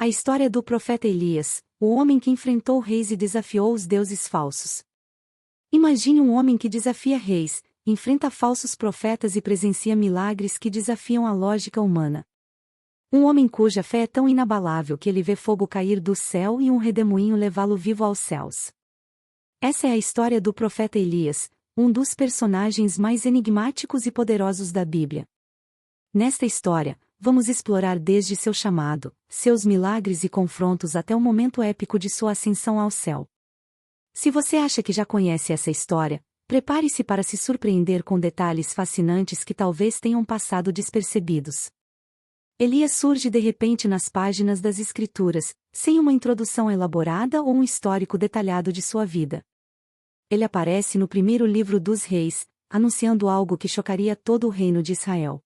A história do profeta Elias, o homem que enfrentou reis e desafiou os deuses falsos. Imagine um homem que desafia reis, enfrenta falsos profetas e presencia milagres que desafiam a lógica humana. Um homem cuja fé é tão inabalável que ele vê fogo cair do céu e um redemoinho levá-lo vivo aos céus. Essa é a história do profeta Elias, um dos personagens mais enigmáticos e poderosos da Bíblia. Nesta história, vamos explorar desde seu chamado, seus milagres e confrontos até o momento épico de sua ascensão ao céu. Se você acha que já conhece essa história, prepare-se para se surpreender com detalhes fascinantes que talvez tenham passado despercebidos. Elias surge de repente nas páginas das Escrituras, sem uma introdução elaborada ou um histórico detalhado de sua vida. Ele aparece no primeiro livro dos Reis, anunciando algo que chocaria todo o reino de Israel.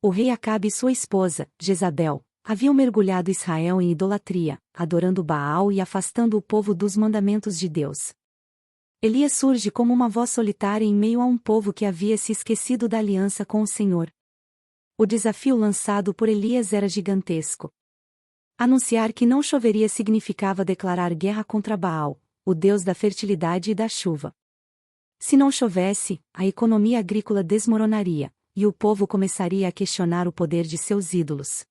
O rei Acabe e sua esposa, Jezabel, haviam mergulhado Israel em idolatria, adorando Baal e afastando o povo dos mandamentos de Deus. Elias surge como uma voz solitária em meio a um povo que havia se esquecido da aliança com o Senhor. O desafio lançado por Elias era gigantesco. Anunciar que não choveria significava declarar guerra contra Baal, o deus da fertilidade e da chuva. Se não chovesse, a economia agrícola desmoronaria, e o povo começaria a questionar o poder de seus ídolos.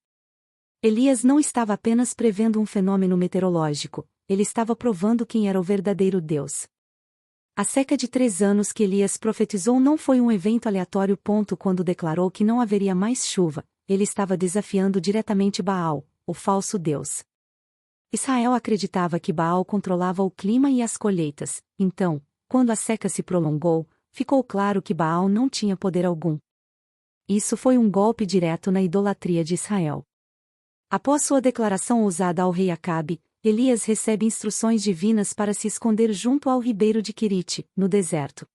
Elias não estava apenas prevendo um fenômeno meteorológico, ele estava provando quem era o verdadeiro Deus. A seca de 3 anos que Elias profetizou não foi um evento aleatório. Quando declarou que não haveria mais chuva, ele estava desafiando diretamente Baal, o falso Deus. Israel acreditava que Baal controlava o clima e as colheitas, então, quando a seca se prolongou, ficou claro que Baal não tinha poder algum. Isso foi um golpe direto na idolatria de Israel. Após sua declaração ousada ao rei Acabe, Elias recebe instruções divinas para se esconder junto ao ribeiro de Querite, no deserto.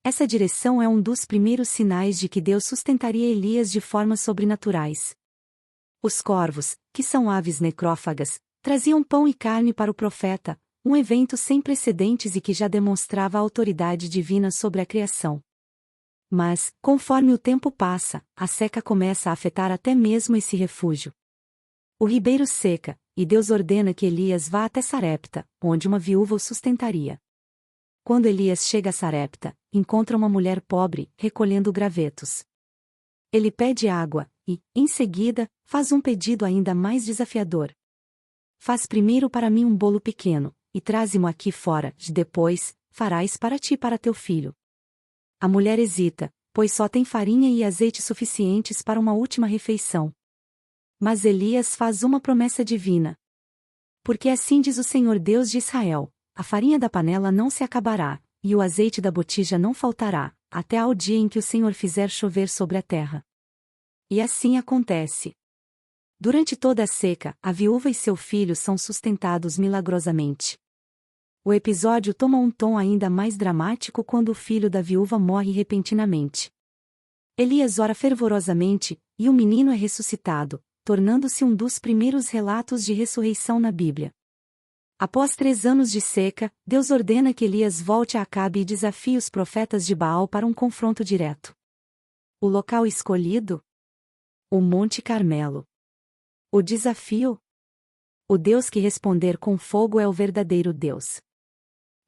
Essa direção é um dos primeiros sinais de que Deus sustentaria Elias de formas sobrenaturais. Os corvos, que são aves necrófagas, traziam pão e carne para o profeta, um evento sem precedentes e que já demonstrava a autoridade divina sobre a criação. Mas, conforme o tempo passa, a seca começa a afetar até mesmo esse refúgio. O ribeiro seca, e Deus ordena que Elias vá até Sarepta, onde uma viúva o sustentaria. Quando Elias chega a Sarepta, encontra uma mulher pobre, recolhendo gravetos. Ele pede água, e, em seguida, faz um pedido ainda mais desafiador. Faz primeiro para mim um bolo pequeno, e traze-mo aqui fora, depois, farás para ti e para teu filho. A mulher hesita, pois só tem farinha e azeite suficientes para uma última refeição. Mas Elias faz uma promessa divina. Porque assim diz o Senhor Deus de Israel, a farinha da panela não se acabará, e o azeite da botija não faltará, até ao dia em que o Senhor fizer chover sobre a terra. E assim acontece. Durante toda a seca, a viúva e seu filho são sustentados milagrosamente. O episódio toma um tom ainda mais dramático quando o filho da viúva morre repentinamente. Elias ora fervorosamente, e o menino é ressuscitado, tornando-se um dos primeiros relatos de ressurreição na Bíblia. Após 3 anos de seca, Deus ordena que Elias volte a Acabe e desafie os profetas de Baal para um confronto direto. O local escolhido? O Monte Carmelo. O desafio? O Deus que responder com fogo é o verdadeiro Deus.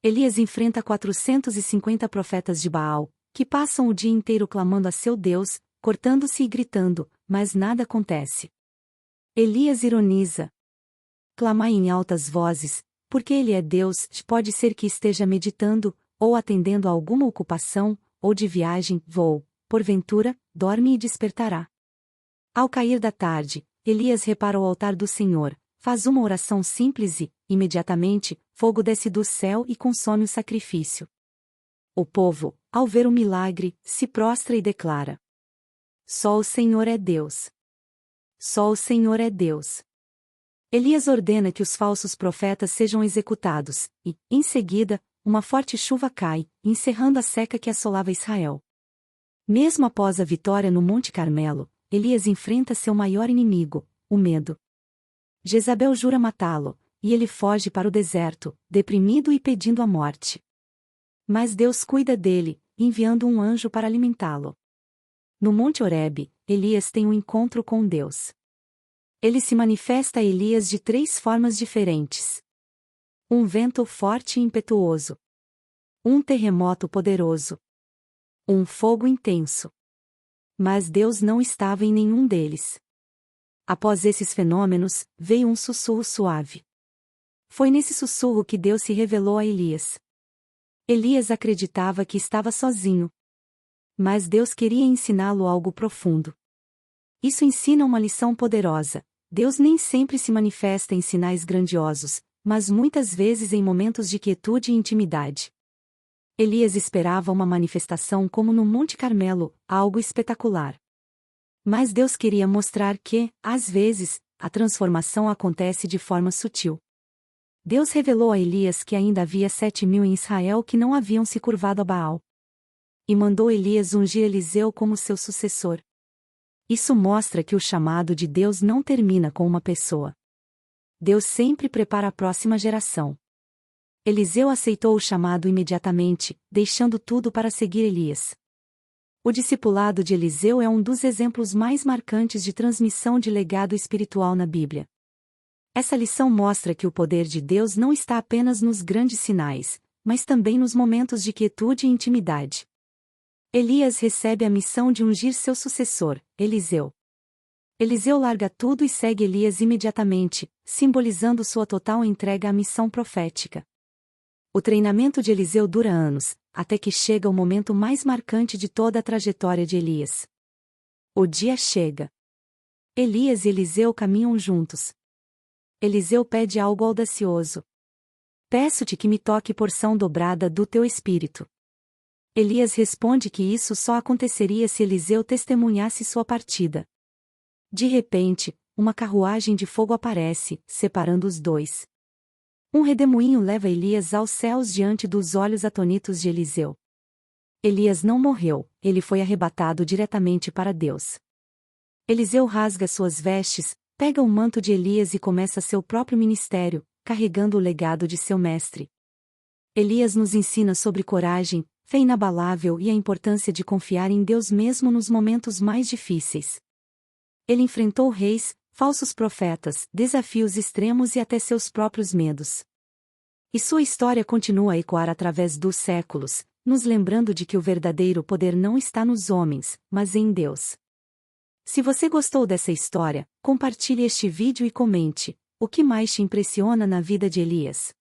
Elias enfrenta 450 profetas de Baal, que passam o dia inteiro clamando a seu Deus, cortando-se e gritando, mas nada acontece. Elias ironiza. Clamai em altas vozes, porque ele é Deus, pode ser que esteja meditando, ou atendendo a alguma ocupação, ou de viagem, voo, porventura, dorme e despertará. Ao cair da tarde, Elias repara o altar do Senhor, faz uma oração simples e, imediatamente, fogo desce do céu e consome o sacrifício. O povo, ao ver o milagre, se prostra e declara: Só o Senhor é Deus. Só o Senhor é Deus. Elias ordena que os falsos profetas sejam executados, e, em seguida, uma forte chuva cai, encerrando a seca que assolava Israel. Mesmo após a vitória no Monte Carmelo, Elias enfrenta seu maior inimigo, o medo. Jezabel jura matá-lo, e ele foge para o deserto, deprimido e pedindo a morte. Mas Deus cuida dele, enviando um anjo para alimentá-lo. No Monte Horebe, Elias tem um encontro com Deus. Ele se manifesta a Elias de 3 formas diferentes: um vento forte e impetuoso, um terremoto poderoso, um fogo intenso. Mas Deus não estava em nenhum deles. Após esses fenômenos, veio um sussurro suave. Foi nesse sussurro que Deus se revelou a Elias. Elias acreditava que estava sozinho. Mas Deus queria ensiná-lo algo profundo. Isso ensina uma lição poderosa. Deus nem sempre se manifesta em sinais grandiosos, mas muitas vezes em momentos de quietude e intimidade. Elias esperava uma manifestação como no Monte Carmelo, algo espetacular. Mas Deus queria mostrar que, às vezes, a transformação acontece de forma sutil. Deus revelou a Elias que ainda havia 7.000 em Israel que não haviam se curvado a Baal. E mandou Elias ungir Eliseu como seu sucessor. Isso mostra que o chamado de Deus não termina com uma pessoa. Deus sempre prepara a próxima geração. Eliseu aceitou o chamado imediatamente, deixando tudo para seguir Elias. O discipulado de Eliseu é um dos exemplos mais marcantes de transmissão de legado espiritual na Bíblia. Essa lição mostra que o poder de Deus não está apenas nos grandes sinais, mas também nos momentos de quietude e intimidade. Elias recebe a missão de ungir seu sucessor, Eliseu. Eliseu larga tudo e segue Elias imediatamente, simbolizando sua total entrega à missão profética. O treinamento de Eliseu dura anos, até que chega o momento mais marcante de toda a trajetória de Elias. O dia chega. Elias e Eliseu caminham juntos. Eliseu pede algo audacioso. Peço-te que me toque porção dobrada do teu espírito. Elias responde que isso só aconteceria se Eliseu testemunhasse sua partida. De repente, uma carruagem de fogo aparece, separando os dois. Um redemoinho leva Elias aos céus diante dos olhos atônitos de Eliseu. Elias não morreu, ele foi arrebatado diretamente para Deus. Eliseu rasga suas vestes, pega o manto de Elias e começa seu próprio ministério, carregando o legado de seu mestre. Elias nos ensina sobre coragem, fé inabalável e a importância de confiar em Deus mesmo nos momentos mais difíceis. Ele enfrentou reis, falsos profetas, desafios extremos e até seus próprios medos. E sua história continua a ecoar através dos séculos, nos lembrando de que o verdadeiro poder não está nos homens, mas em Deus. Se você gostou dessa história, compartilhe este vídeo e comente: o que mais te impressiona na vida de Elias?